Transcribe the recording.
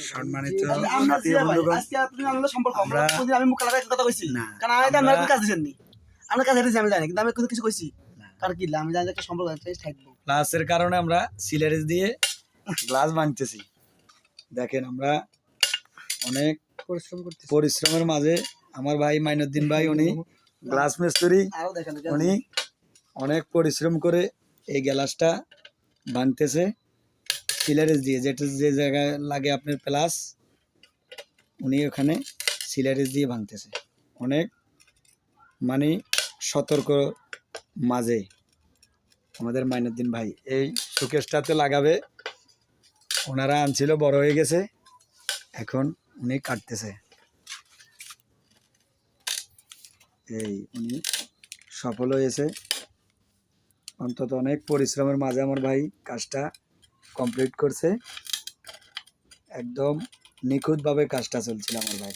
সম্মানিত আমরা প্রিয় বন্ধুগণ, আজকে আপনি আমাদের সম্পর্ক আমরা আমরা- কোনদিন আমি মুখ লাগাই কথা কইছি না, কারণ আমি তো আমরা- আমার কাজ দিছেন নি আমরা কাজ হেঁটেছি আমি জানি কিন্তু আমি কোনো কিছু কইছি না। কারণ কি আমি জানি যে একটা সম্পর্ক একটা থাকবো গ্লাসের কারণে আমরা সিলারিজ দিয়ে গ্লাস ভাঙতেছি। দেখেন আমরা অনেক পরিশ্রম করতেছি পরিশ্রমের মাঝে আমার ভাই মাইনুদ্দিন ভাই উনি গ্লাস মিস্ত্রি, আরো দেখেন উনি অনেক পরিশ্রম করে এই গ্লাসটা ভাঙতেছে সিলারিজ দিয়ে, যেটা যে জায়গায় লাগে আপনার প্লাস উনি ওখানে সিলারিজ দিয়ে ভাঙতেছে। অনেক মানে সতর্ক মাঝে আমাদের মাইনুদ্দিন ভাই এই শোকেসটাতে লাগাবে, ওনারা আনছিল বড় হয়ে গেছে, এখন উনি কাটতেছে। এই উনি সফল হয়েছে, অন্তত অনেক পরিশ্রমের মাঝে আমার ভাই কাজটা কমপ্লিট করছে। একদম নিখুঁতভাবে কাজটা চলছিল আমার ভাই।